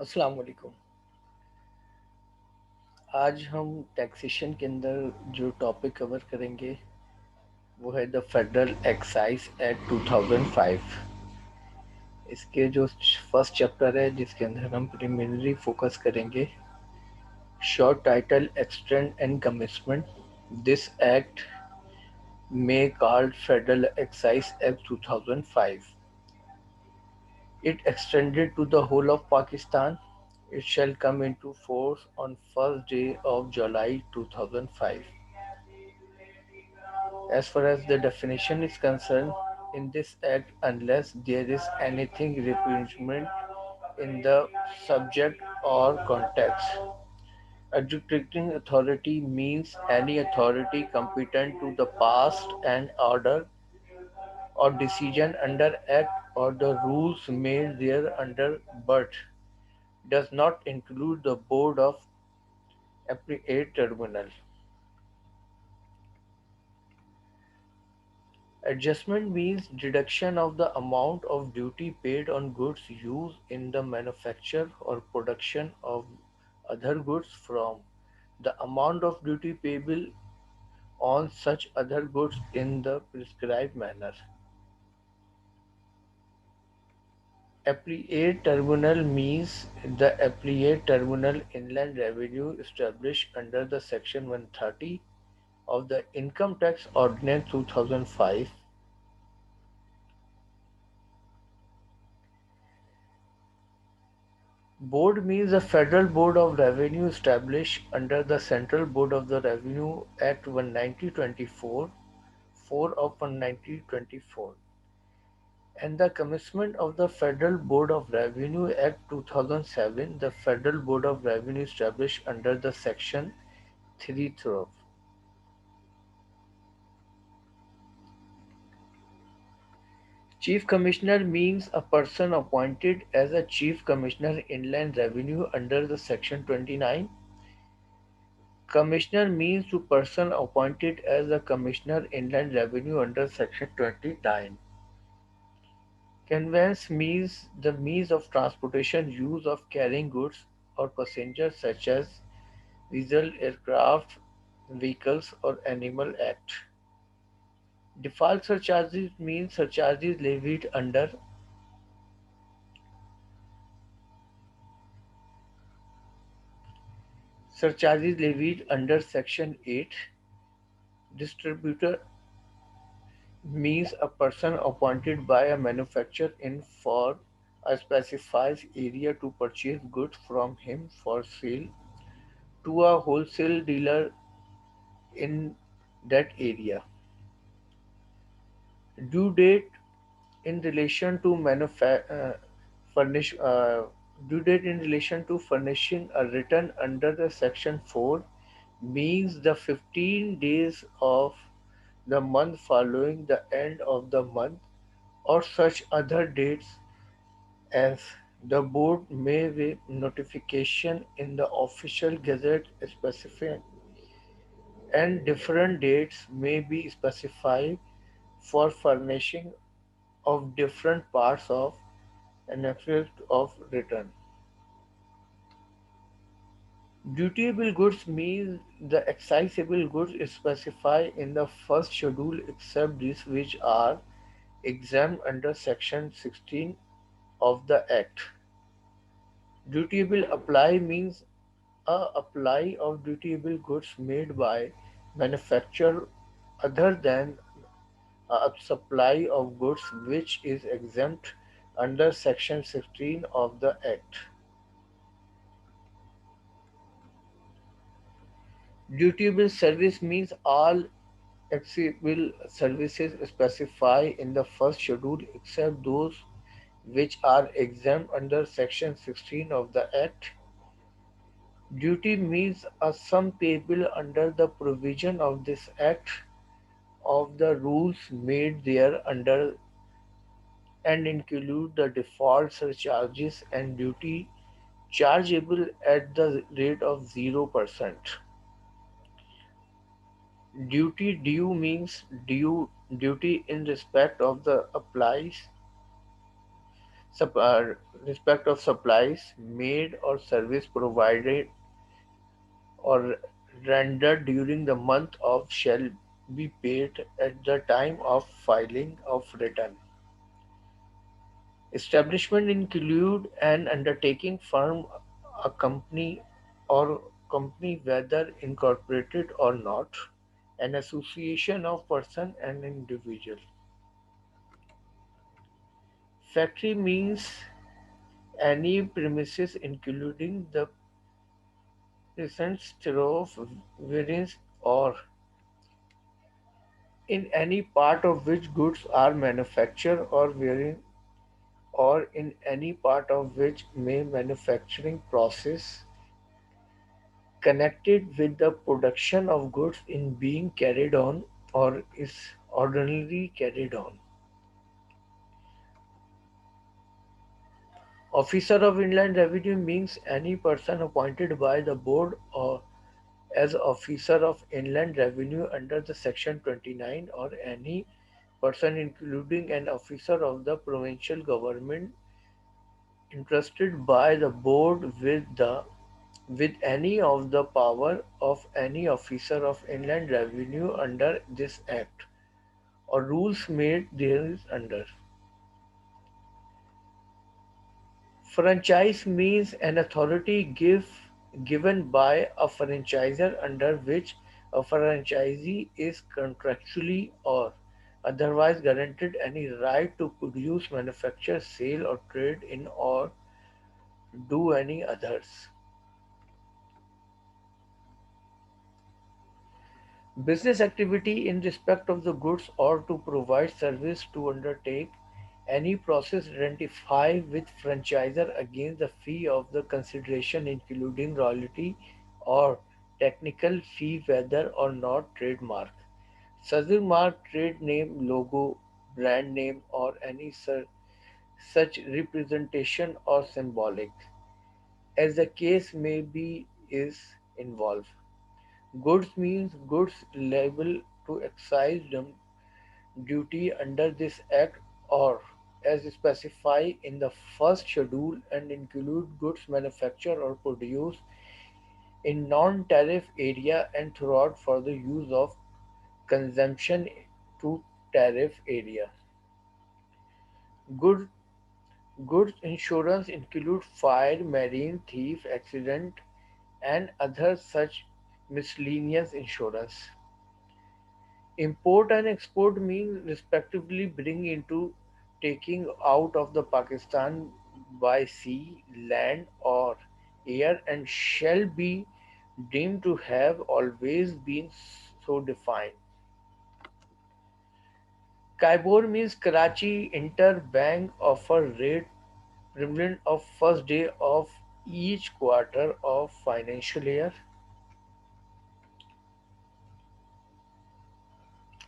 अस्सलाम वालेकुम। आज हम टैक्सेशन के अंदर जो टॉपिक कवर करेंगे वो है द फेडरल एक्साइज एक्ट 2005। इसके जो फर्स्ट चैप्टर है जिसके अंदर हम प्रिलिमिनरी फोकस करेंगे। Short title extend and commitment this act may called Federal Excise Act 2005. It extended to the whole of Pakistan. It shall come into force on first day of July 2005. As far as the definition is concerned, in this act, unless there is anything repugnant in the subject or context, adjudicating authority means any authority competent to the past and order or decision under act or the rules made thereunder but does not include the board of appellate tribunal. Adjustment means deduction of the amount of duty paid on goods used in the manufacture or production of other goods from the amount of duty payable on such other goods in the prescribed manner. Appellate tribunal means the appellate tribunal inland revenue established under the section 130 of the Income Tax Ordinance 2005. Board means the Federal Board of Revenue established under the Central Board of the Revenue Act 19024, 4 of 19024, and the commencement of the Federal Board of Revenue Act 2007, the Federal Board of Revenue established under the Section 3 thereof. Chief Commissioner means a person appointed as a Chief Commissioner Inland Revenue under the Section 29. Commissioner means to person appointed as a Commissioner Inland Revenue under Section 29. Conveyance means the means of transportation used of carrying goods or passengers such as vessel, aircraft, vehicles or animal act. Default surcharges means surcharges levied under Section 8. Distributor means a person appointed by a manufacturer in for a specified area to purchase goods from him for sale to a wholesale dealer in that area. Due date in relation to furnish due date in relation to furnishing a return under the section 4 means the 15 days of the month following the end of the month or such other dates as the board may with notification in the official gazette specify and different dates may be specified for furnishing of different parts of an effect of return. Dutiable goods means the excisable goods specified in the first schedule except these which are exempt under section 16 of the act. Dutiable apply means a apply of dutiable goods made by manufacturer other than a supply of goods which is exempt under section 16 of the act. Dutiable service means all accessible services specified in the first schedule except those which are exempt under section 16 of the act. Duty means a sum payable under the provision of this act of the rules made there under and include the default surcharges and duty chargeable at the rate of 0%. Duty due means due duty in respect of the applies sup- uh, respect of supplies made or service provided or rendered during the month of shall be paid at the time of filing of return. Establishment include an undertaking firm, a company or company whether incorporated or not, an association of person and individual. Factory means any premises including the presence thereof, wherein or in any part of which goods are manufactured or wherein or in any part of which may manufacturing process connected with the production of goods in being carried on or is ordinarily carried on. Officer of Inland Revenue means any person appointed by the board or as officer of Inland Revenue under the Section 29 or any person including an officer of the provincial government entrusted by the board with any of the power of any officer of Inland Revenue under this Act or rules made thereunder. Franchise means an authority given by a franchisor under which a franchisee is contractually or otherwise guaranteed any right to produce, manufacture, sell, or trade in or do any others. Business activity in respect of the goods or to provide service to undertake any process identified with franchisor against the fee of the consideration including royalty or technical fee whether or not trademark. Such mark, trade name, logo, brand name or any such representation or symbolic as the case may be is involved. Goods means goods liable to excise duty under this Act or as specified in the first schedule and include goods manufactured or produced in non-tariff area and throughout for the use of consumption to tariff area. Good goods insurance include fire, marine, thief, accident and other such miscellaneous insurance. Import and export means respectively bring into, taking out of the Pakistan by sea, land or air and shall be deemed to have always been so defined. Kaibor means Karachi Interbank Offer Rate prevalent of first day of each quarter of financial year.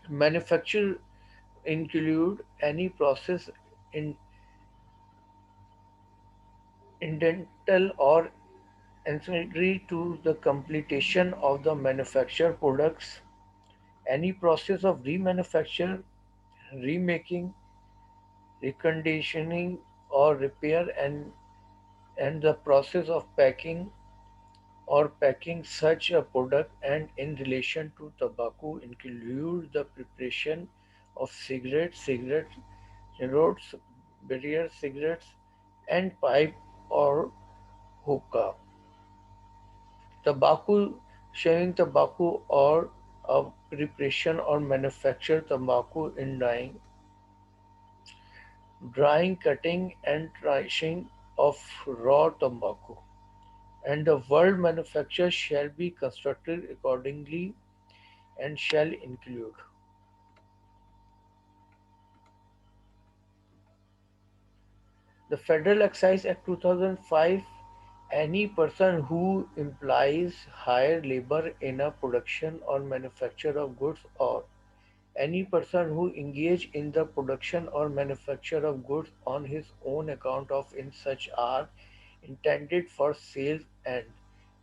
Manufacture include any process in incidental or ancillary to the completion of the manufactured products, any process of remanufacture, remaking, reconditioning, or repair, and the process of packing or packing such a product, and in relation to tobacco include the preparation of cigarettes, roads, barrier cigarettes, and pipe or hookah. Tobacco, chewing tobacco or a preparation or manufacture tobacco in drying, cutting and trashing of raw tobacco. And the world manufacture shall be constructed accordingly and shall include the Federal Excise Act 2005. Any person who implies hire labor in a production or manufacture of goods or any person who engage in the production or manufacture of goods on his own account of in such are intended for sales and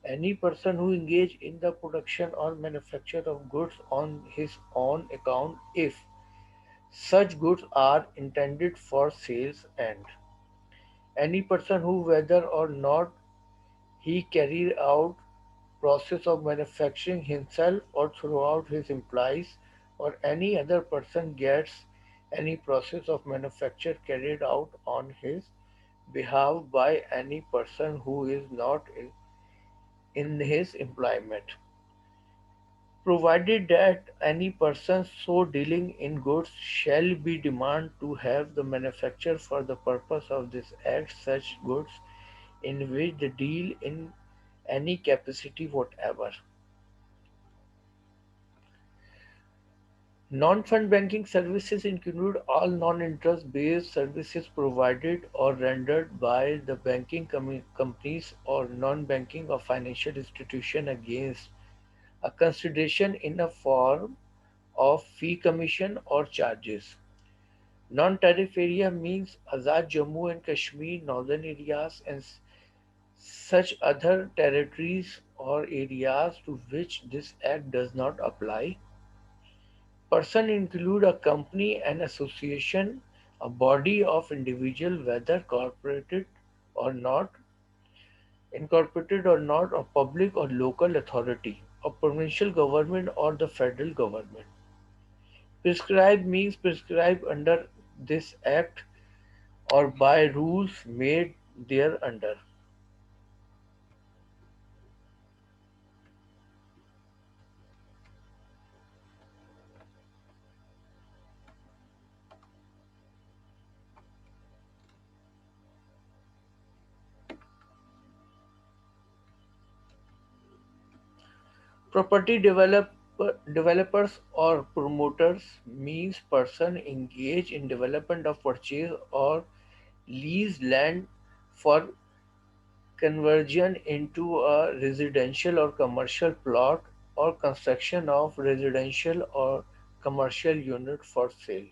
any person who engage in the production or manufacture of goods on his own account if such goods are intended for sales and Any person who, whether or not he carried out process of manufacturing himself or throughout his employees, or any other person gets any process of manufacture carried out on his behalf by any person who is not in his employment, provided that any person so dealing in goods shall be demand to have the manufacture for the purpose of this act such goods in which the deal in any capacity whatever. Non-fund banking services include all non-interest based services provided or rendered by the banking companies or non-banking or financial institution against a consideration in a form of fee, commission or charges. Non-tariff area means Azad Jammu and Kashmir, northern areas and such other territories or areas to which this act does not apply. Person include a company, an association, a body of individual, whether or not, incorporated or not, a public or local authority, a provincial government or the federal government. Prescribed means prescribed under this act or by rules made thereunder. Property developers or promoters means person engaged in development of purchase or lease land for conversion into a residential or commercial plot or construction of residential or commercial unit for sale.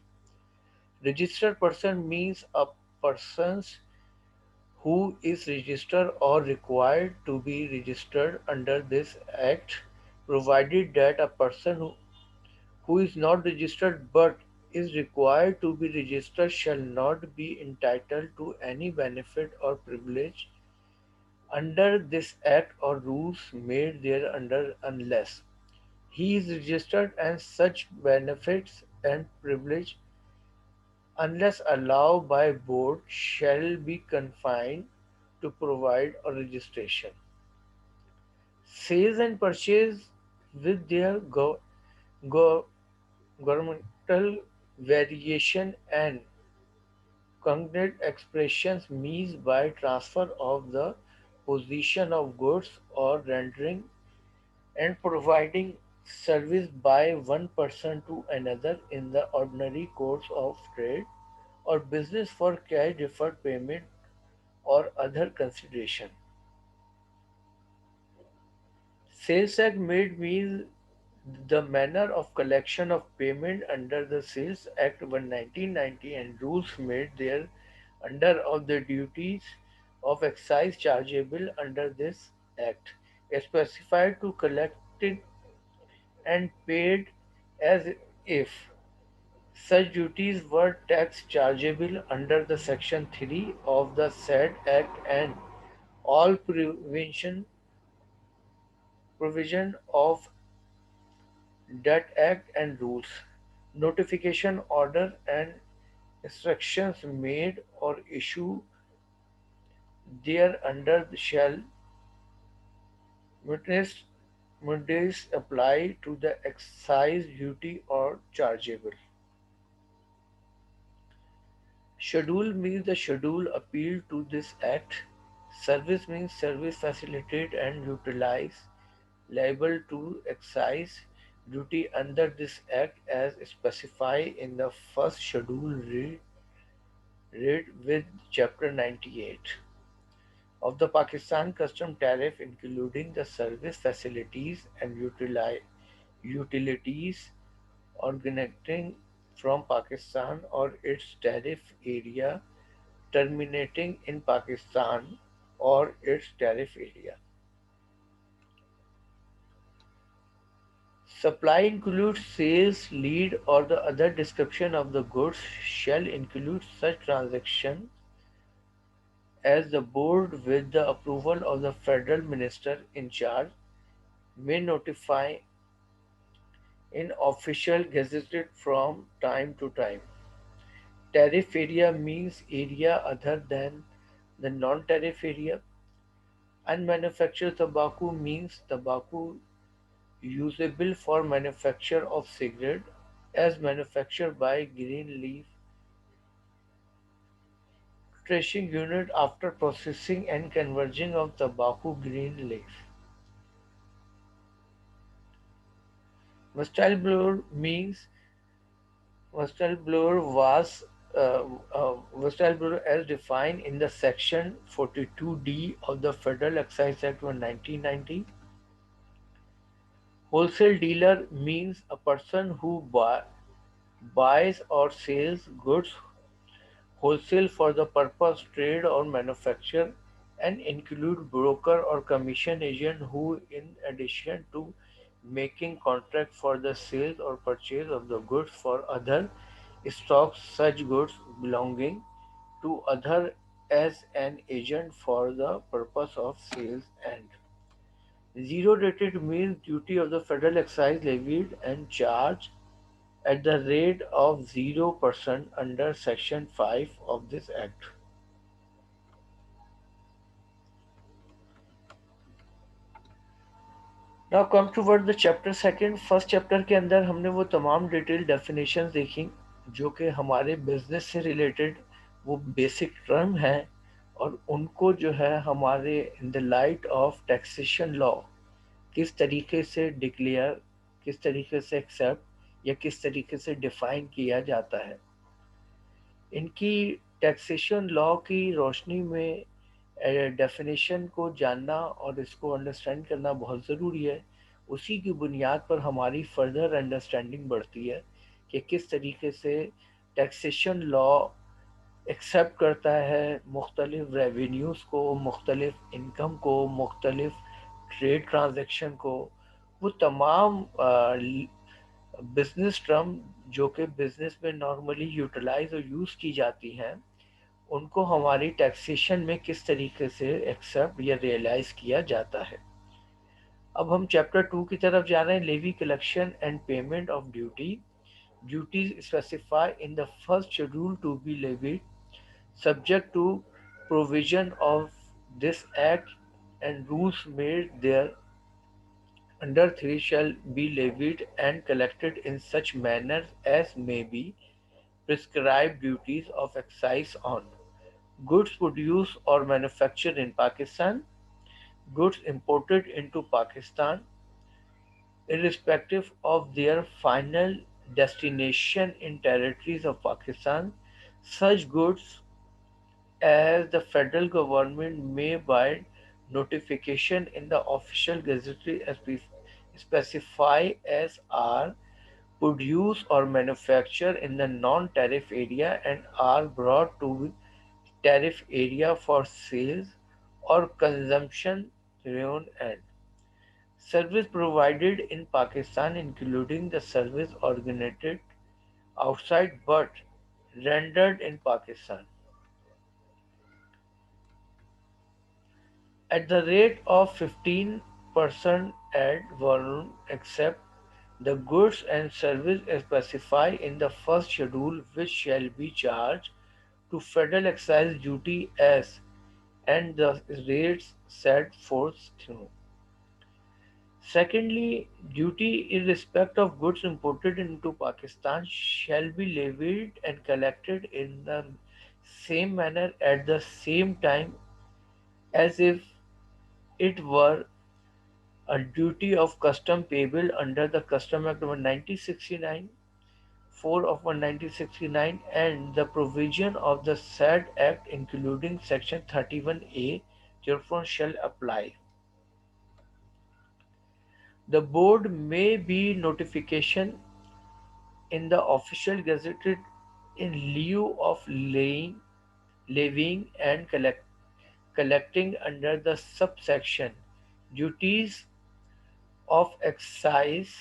Registered person means a person who is registered or required to be registered under this act, provided that a person who is not registered but is required to be registered shall not be entitled to any benefit or privilege under this act or rules made thereunder unless he is registered, and such benefits and privilege, unless allowed by board, shall be confined to provide a registration. Sales and purchase with their go- governmental variation and concrete expressions means by transfer of the possession of goods or rendering and providing service by one person to another in the ordinary course of trade or business for cash deferred payment or other consideration. Sales Act made means the manner of collection of payment under the Sales Act 1990 and rules made there under of the duties of excise chargeable under this act, specified to collected and paid as if such duties were tax chargeable under the section 3 of the said act, and all provision of that act and rules, notification order and instructions made or issued thereunder shall munis apply to the excise duty or chargeable. Schedule means the schedule appeal to this act. Service means service facilitate and utilize liable to excise duty under this act as specified in the first schedule read with chapter 98 of the Pakistan custom tariff, including the service facilities and utilities originating from Pakistan or its tariff area terminating in Pakistan or its tariff area. Supply includes sales, lead, or the other description of the goods shall include such transaction as the board, with the approval of the federal minister in charge, may notify in official gazette from time to time. Tariff area means area other than the non-tariff area. Unmanufactured tobacco means tobacco usable for manufacture of cigarette as manufactured by green leaf threshing unit after processing and converging of tobacco green leaf. Whistleblower means whistleblower was whistleblower as defined in the section 42D of the Federal Excise Act of 1990. Wholesale dealer means a person who buys or sells goods wholesale for the purpose trade or manufacture and include broker or commission agent who, in addition to making contract for the sale or purchase of the goods for other, stocks such goods belonging to other as an agent for the purpose of sales. And zero rated means duty of the federal excise levied and charged at the rate of 0% under Section 5 of this Act. Now come toward the chapter second. First chapter के अंदर हमने वो तमाम detail definitions देखी जो कि हमारे business से रिलेटेड वो बेसिक टर्म हैं और उनको जो है हमारे in the light of taxation law किस तरीके से डिक्लेयर, किस तरीके से एक्सेप्ट या किस तरीके से डिफाइन किया जाता है। इनकी टैक्सेशन लॉ की रोशनी में डेफिनेशन को जानना और इसको अंडरस्टैंड करना बहुत ज़रूरी है। उसी की बुनियाद पर हमारी फर्दर अंडरस्टैंडिंग बढ़ती है कि किस तरीके से टैक्सेशन लॉ एक्सेप्ट करता है मुख्तलिफ रेवेन्यूज़ को, मुख्तलिफ इनकम को, मुख्तलिफ ट्रेड ट्रांजेक्शन को। वो तमाम बिजनेस टर्म जो कि बिजनेस में नॉर्मली यूटिलाइज और यूज़ की जाती हैं उनको हमारी टैक्सेशन में किस तरीके से एक्सेप्ट या रियलाइज किया जाता है। अब हम चैप्टर 2 की तरफ जा रहे हैं, levy collection and payment of duty. Duties specify in the first schedule to be levied subject to provision of this act and rules made there under 3 shall be levied and collected in such manner as may be prescribed duties of excise on goods produced or manufactured in Pakistan, goods imported into Pakistan, irrespective of their final destination in territories of Pakistan, such goods as the federal government may by notification in the official gazette specify as are produced or manufactured in the non-tariff area and are brought to tariff area for sales or consumption thereon and service provided in Pakistan including the service originated outside but rendered in Pakistan at the rate of 15% ad valorem except the goods and services specified in the first schedule which shall be charged to federal excise duty as and the rates set forth through. Secondly, duty in respect of goods imported into Pakistan shall be levied and collected in the same manner at the same time as if it were a duty of custom payable under the Custom Act of 1969, 4 of 1969 and the provision of the said act including section 31A therefore shall apply. The board may be notification in the official gazette in lieu of levying and collecting under the subsection duties of excise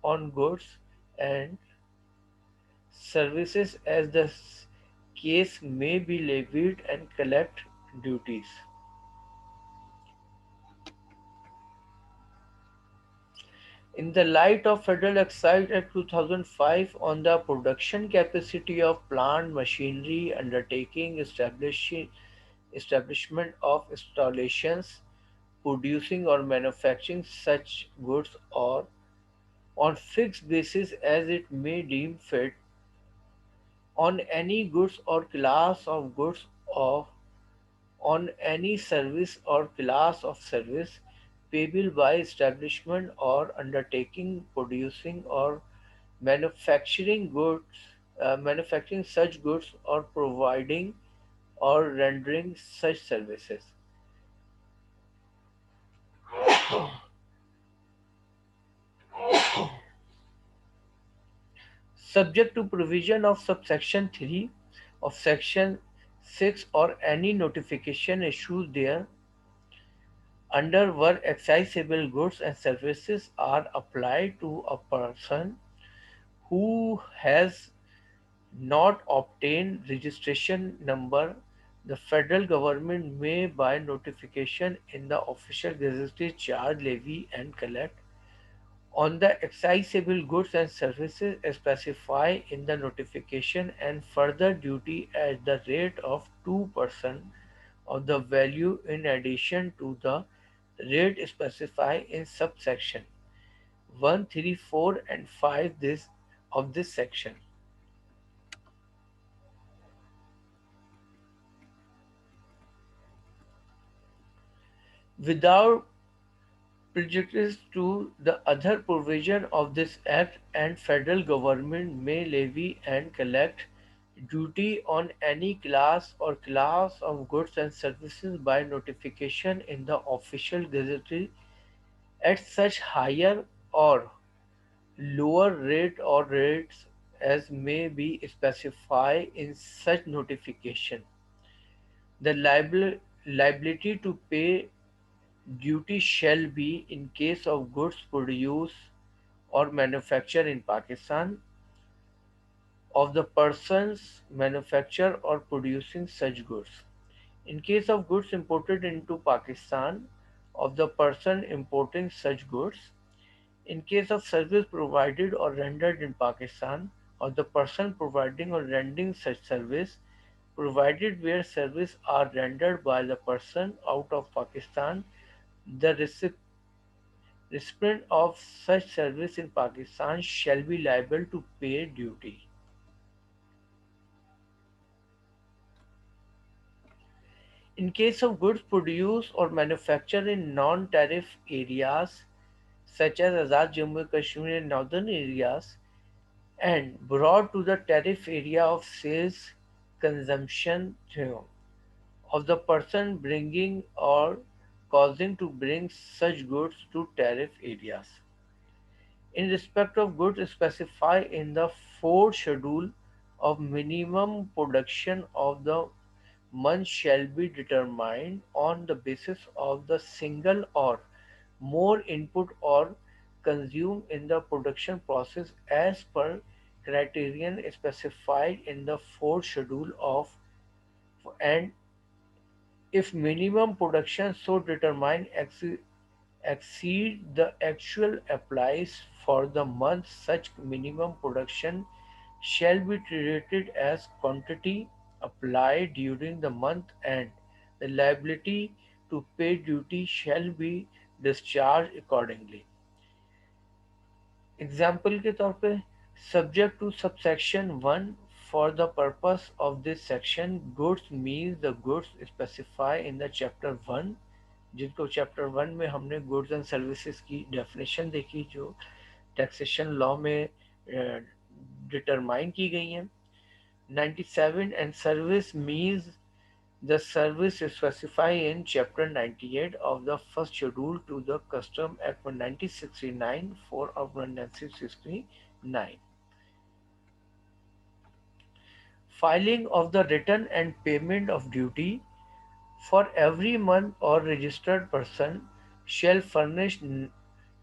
on goods and services as the case may be levied and collect duties. In the light of Federal Excise Act 2005 on the production capacity of plant machinery undertaking establishment of installations producing or manufacturing such goods or on fixed basis as it may deem fit on any goods or class of goods of on any service or class of service payable by establishment or undertaking producing or manufacturing goods manufacturing such goods or providing or rendering such services subject to provision of subsection 3 of section 6 or any notification issued there under where accessible goods and services are applied to a person who has not obtained registration number, the federal government may by notification in the official gazette charge, levy and collect on the accessible goods and services specified in the notification and further duty at the rate of 2% of the value in addition to the rate specified in subsection 1, 3, 4 and 5 of this section. Without prejudice to the other provision of this act and federal government may levy and collect duty on any class of goods and services by notification in the official gazette at such higher or lower rate or rates as may be specified in such notification. The liability to pay duty shall be in case of goods produced or manufactured in Pakistan of the persons manufacturer or producing such goods. In case of goods imported into Pakistan of the person importing such goods. In case of service provided or rendered in Pakistan of the person providing or rendering such service provided where service are rendered by the person out of Pakistan, the recipient of such service in Pakistan shall be liable to pay duty. In case of goods produced or manufactured in non-tariff areas such as Azad Jammu and Kashmir and northern areas and brought to the tariff area of sales consumption of the person bringing or causing to bring such goods to tariff areas. In respect of goods specified in the fourth schedule of minimum production of the month shall be determined on the basis of the single or more input or consumed in the production process as per criterion specified in the fourth schedule of and if minimum production so determined exceed the actual applies for the month, such minimum production shall be treated as quantity applied during the month and the liability to pay duty shall be discharged accordingly. Example के तौर पे subject to subsection 1 for the purpose of this section goods means the goods specify in the chapter 1 जिनको chapter 1 में हमने goods and services की definition देखी जो taxation law में डिटरमाइन की गई हैं 97 and service means the service specified in Chapter 98 of the first schedule to the Custom Act 1969 4 of 1969. Filing of the return and payment of duty for every month or registered person shall furnish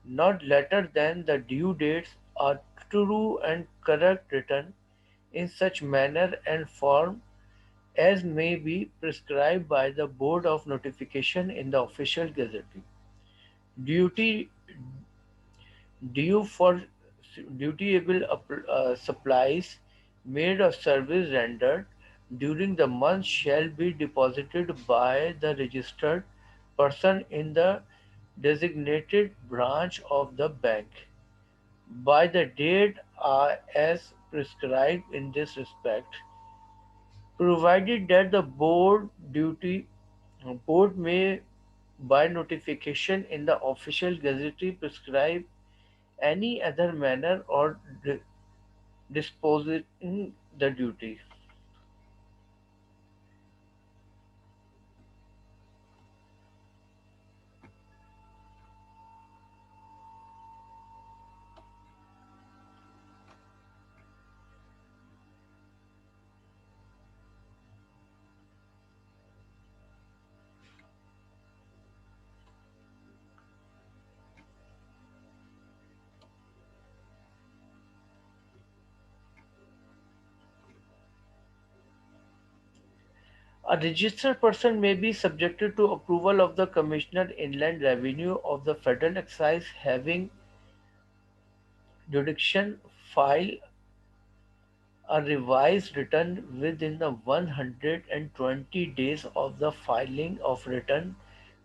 not later than the due dates a true and correct return in such manner and form as may be prescribed by the Board of Notification in the Official Gazette. Duty due for dutiable supplies made or service rendered during the month shall be deposited by the registered person in the designated branch of the bank by the date as prescribed in this respect, provided that the board may by notification in the official gazette prescribe any other manner or disposing the duty. A registered person may be subjected to approval of the Commissioner Inland Revenue of the Federal Excise having jurisdiction file a revised return within the 120 days of the filing of return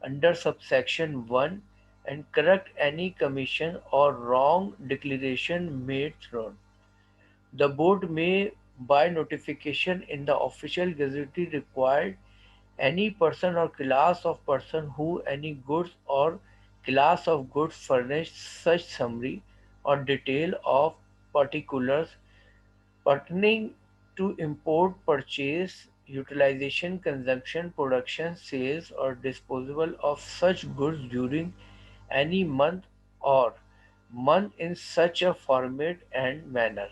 under subsection 1 and correct any commission or wrong declaration made through. The board may, by notification in the official gazette, require any person or class of person who any goods or class of goods furnish such summary or detail of particulars pertaining to import, purchase, utilization, consumption, production, sales, or disposal of such goods during any month or month in such a format and manner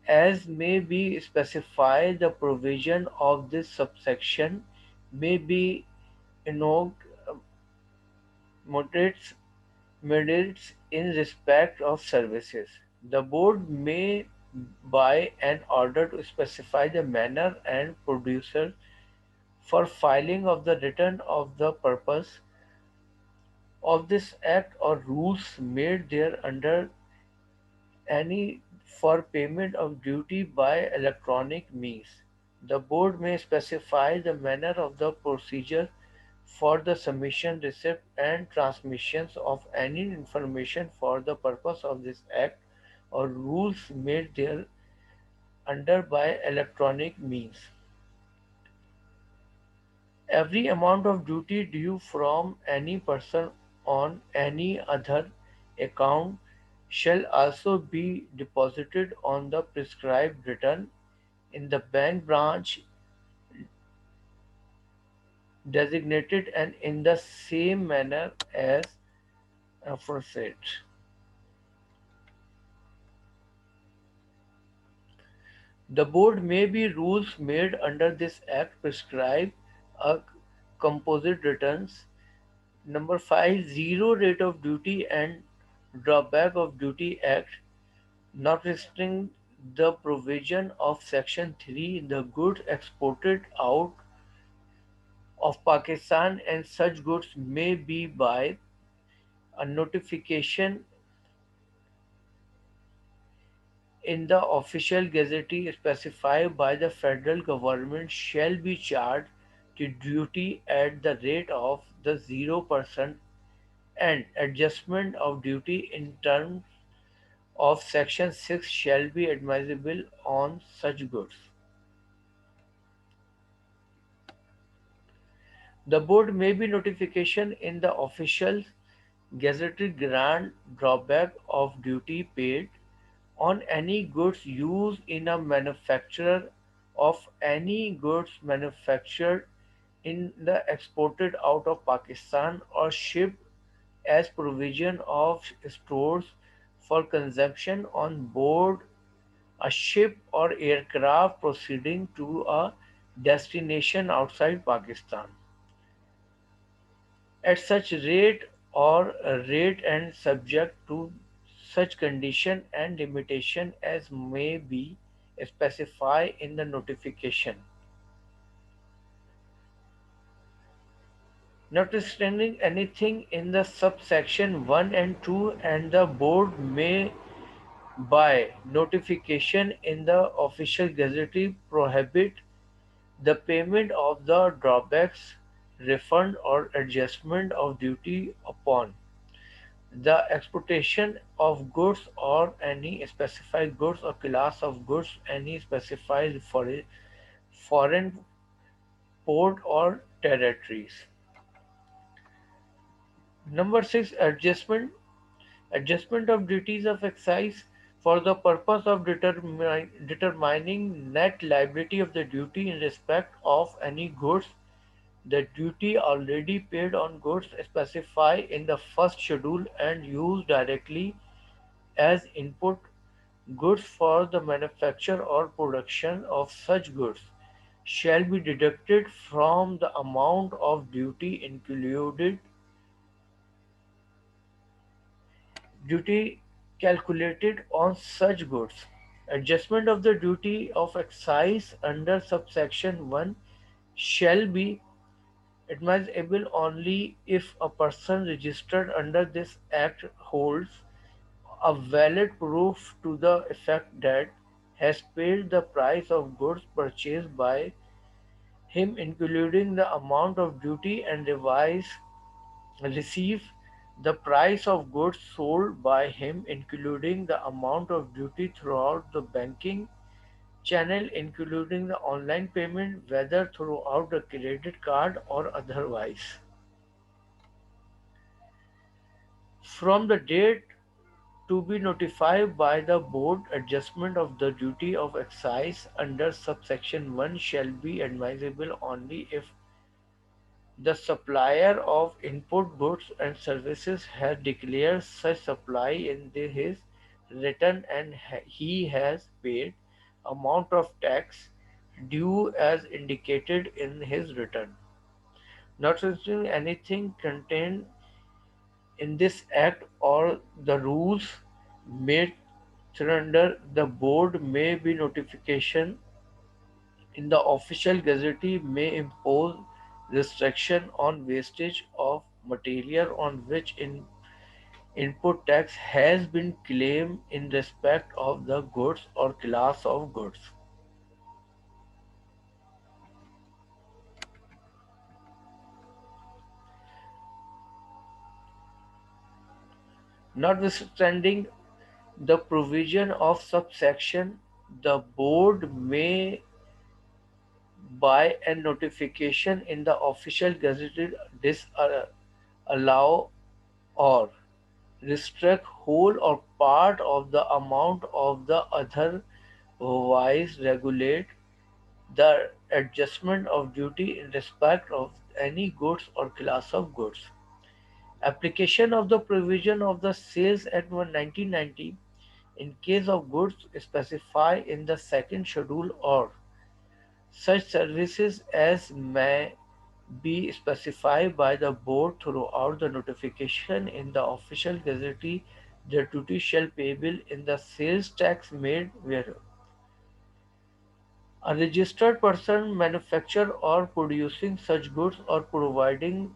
as may be specified. The provision of this subsection may be enumerated merits in respect of services. The board may by an order to specify the manner and producer for filing of the return of the purpose of this act or rules made thereunder any for payment of duty by electronic means. The board may specify the manner of the procedure for the submission, receipt, and transmissions of any information for the purpose of this act or rules made thereunder by electronic means. Every amount of duty due from any person on any other account shall also be deposited on the prescribed return in the bank branch designated and in the same manner as aforesaid. The board may be rules made under this act prescribe a composite returns. Number 5, zero rate of duty and drawback of duty act, notwithstanding the provision of section 3, the goods exported out of Pakistan and such goods may be by a notification in the official gazette specified by the federal government shall be charged to duty at the rate of the 0% and adjustment of duty in terms of section 6 shall be admissible on such goods. The board may be notification in the official gazette grant drawback of duty paid on any goods used in a manufacture of any goods manufactured in the exported out of Pakistan or shipped as provision of stores for consumption on board a ship or aircraft proceeding to a destination outside Pakistan at such rate or a rate and subject to such condition and limitation as may be specified in the notification. Notwithstanding anything in the subsection 1 and 2, and the board may by notification in the official gazette prohibit the payment of the drawbacks, refund or adjustment of duty upon the exportation of goods or any specified goods or class of goods any specified for foreign port or territories. Number 6, adjustment of duties of excise for the purpose of determining net liability of the duty in respect of any goods. The duty already paid on goods specified in the first schedule and used directly as input goods for the manufacture or production of such goods shall be deducted from the amount of duty calculated on such goods. Adjustment of the duty of excise under subsection 1 shall be admissible only if a person registered under this Act holds a valid proof to the effect that has paid the price of goods purchased by him including the amount of duty and receive the price of goods sold by him including the amount of duty throughout the banking channel including the online payment whether throughout the credit card or otherwise. From the date to be notified by the board, adjustment of the duty of excise under subsection 1 shall be admissible only if the supplier of input goods and services has declared such supply in his return and he has paid amount of tax due as indicated in his return. Notwithstanding anything contained in this act or the rules made thereunder, the board may by notification in the official gazette may impose restriction on wastage of material on which input tax has been claimed in respect of the goods or class of goods. Notwithstanding the provision of subsection, the board may by a notification in the official gazette disallow or restrict whole or part of the amount of the otherwise regulate the adjustment of duty in respect of any goods or class of goods. Application of the provision of the Sales Act 1990 in case of goods specified in the second schedule or such services as may be specified by the board throughout the notification in the official gazette, the duty shall payable in the sales tax made where a registered person manufacture or producing such goods or providing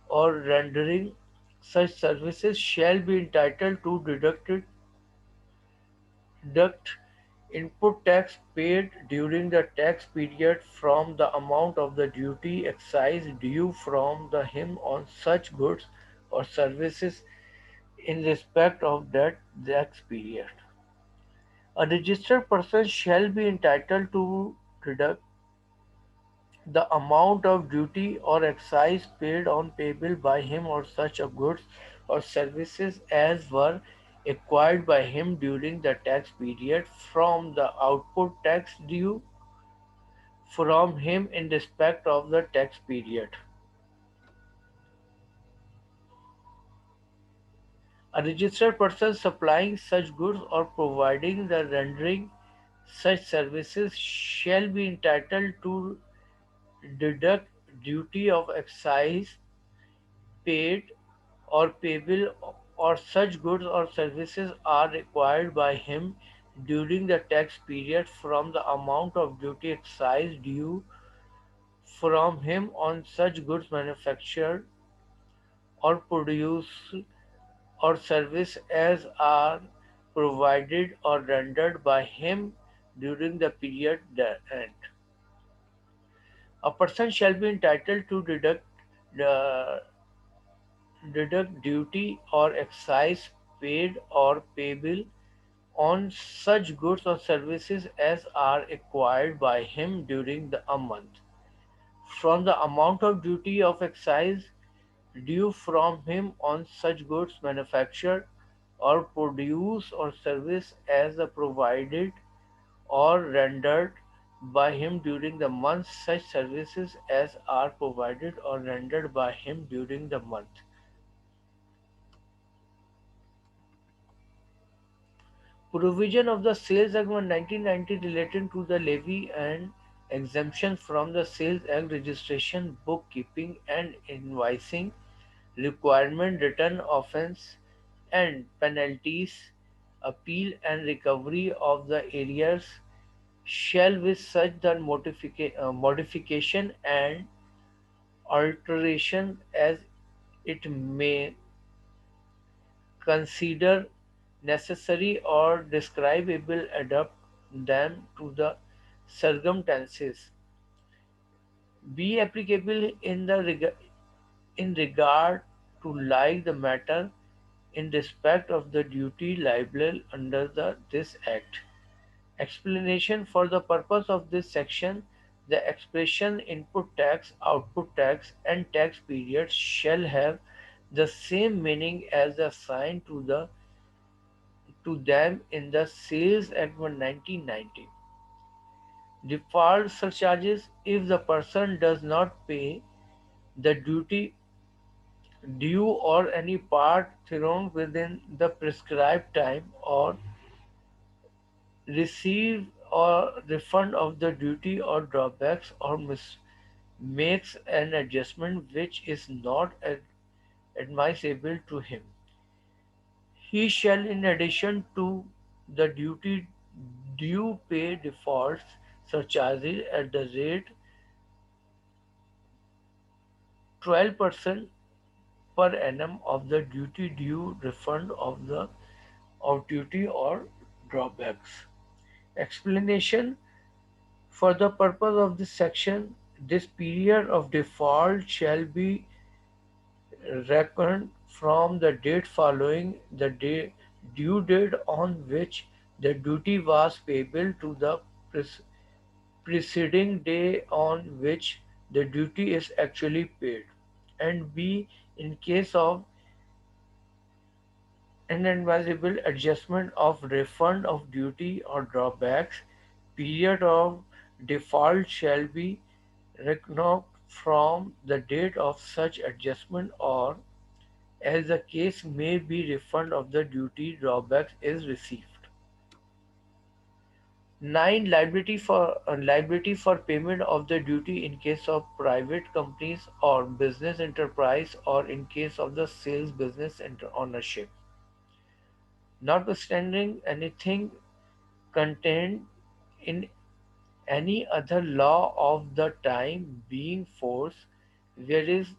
or rendering such services shall be entitled to deduct input tax paid during the tax period from the amount of the duty excise due from the him on such goods or services in respect of that tax period. A registered person shall be entitled to deduct the amount of duty or excise paid on payable by him or such of goods or services as were acquired by him during the tax period from the output tax due from him in respect of the tax period. A registered person supplying such goods or providing the rendering such services shall be entitled to deduct duty of excise paid or payable or such goods or services are required by him during the tax period from the amount of duty excise due from him on such goods manufactured or produce or service as are provided or rendered by him during the period therein. A person shall be entitled to uh, deduct duty or excise paid or payable on such goods or services as are acquired by him during a month, from the amount of duty of excise due from him on such goods manufactured or produced or service as provided or rendered by him during the month, such services as are provided or rendered by him during the month. Provision of the Sales Act 1990 relating to the levy and exemptions from the Sales Act registration, bookkeeping and invoicing requirement, return offence and penalties, appeal and recovery of the arrears shall with such the modification and alteration as it may consider necessary or describable, adapt them to the circumstances, be applicable in regard to like the matter in respect of the duty liable under this Act. Explanation: for the purpose of this section, the expression input tax, output tax, and tax period shall have the same meaning as assigned to them in the Sales Act 1990. Default surcharges: if the person does not pay the duty due or any part thereon within the prescribed time, or receive or refund of the duty or drawbacks, or makes an adjustment which is not admissible to him, he shall, in addition to the duty due, pay default surcharges at the rate 12% per annum of the duty due, refund of duty or drawbacks. Explanation: for the purpose of this section, this period of default shall be reckoned from the date following the due date on which the duty was payable to the preceding day on which the duty is actually paid, and b, in case of inadmissible adjustment of refund of duty or drawbacks, period of default shall be reckoned from the date of such adjustment, or as the case may be, refund of the duty drawbacks is received. 9. Liability for payment of the duty in case of private companies or business enterprise, or in case of the sales business ownership. Notwithstanding anything contained in any other law of the time being force, whereas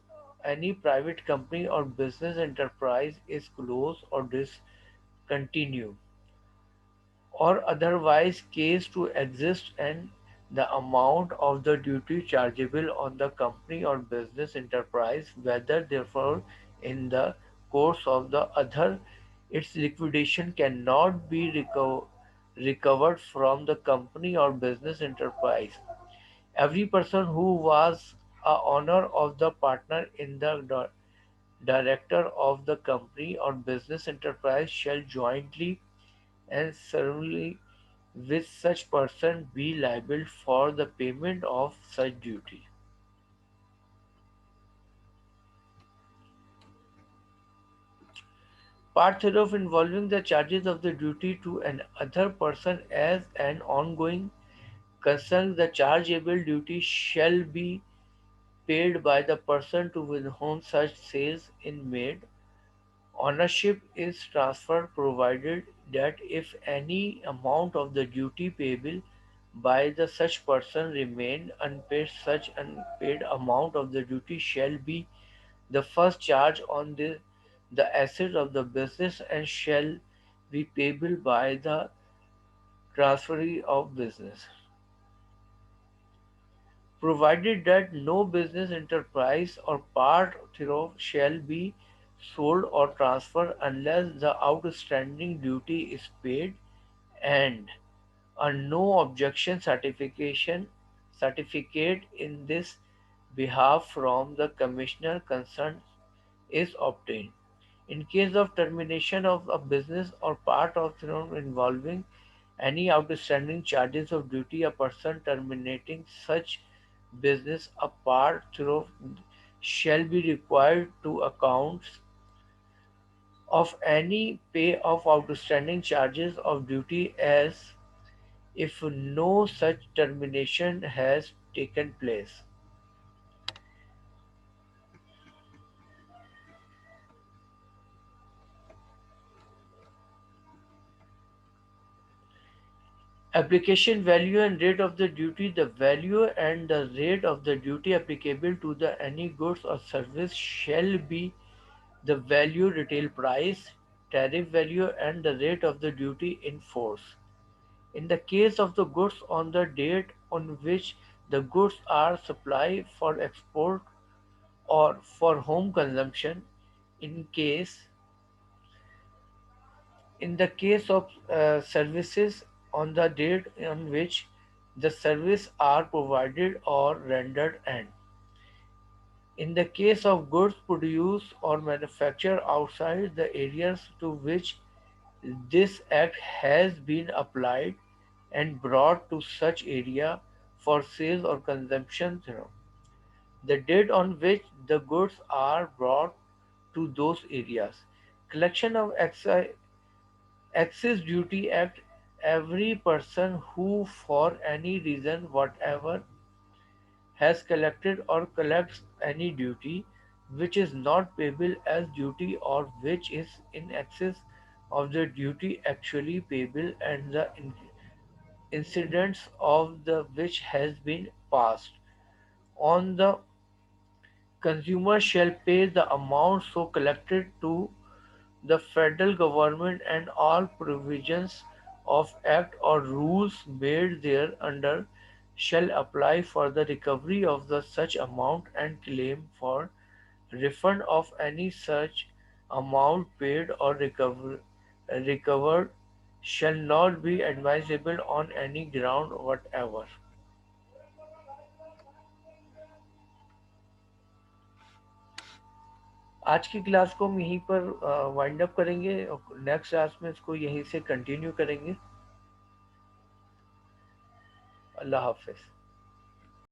any private company or business enterprise is closed or discontinued, or otherwise case to exist, and the amount of the duty chargeable on the company or business enterprise, whether therefore in the course of the other its liquidation, cannot be recovered from the company or business enterprise. Every person who was a owner of the partner in the director of the company or business enterprise shall jointly and severally with such person be liable for the payment of such duty. Part thereof involving the charges of the duty to an other person as an ongoing concern, the chargeable duty shall be paid by the person to whom such sales is made. Ownership is transferred provided that if any amount of the duty payable by the such person remain unpaid, such unpaid amount of the duty shall be the first charge on the asset of the business and shall be payable by the transferee of business, provided that no business enterprise or part thereof shall be sold or transferred unless the outstanding duty is paid and a no objection certificate in this behalf from the commissioner concerned is obtained. In case of termination of a business or part of involving any outstanding charges of duty, a person terminating such business a part thereof shall be required to account of any pay of outstanding charges of duty as if no such termination has taken place. Application value and rate of the duty. The value and the rate of the duty applicable to the any goods or service shall be the value retail price, tariff value and the rate of the duty in force. In the case of the goods on the date on which the goods are supplied for export or for home consumption, in case in the case of services on the date on which the service are provided or rendered, and in the case of goods produced or manufactured outside the areas to which this act has been applied and brought to such area for sale or consumption, the date on which the goods are brought to those areas. Collection of Excise Duty Act. Every person who for any reason whatever has collected or collects any duty which is not payable as duty or which is in excess of the duty actually payable and the incidence of the which has been passed on the consumer shall pay the amount so collected to the federal government, and all provisions of act or rules made thereunder shall apply for the recovery of the such amount, and claim for refund of any such amount paid or recovered shall not be admissible on any ground whatever. आज की class को हम यहीं पर wind up करेंगे और next class में इसको यहीं से कंटिन्यू करेंगे. अल्लाह हाफिज़.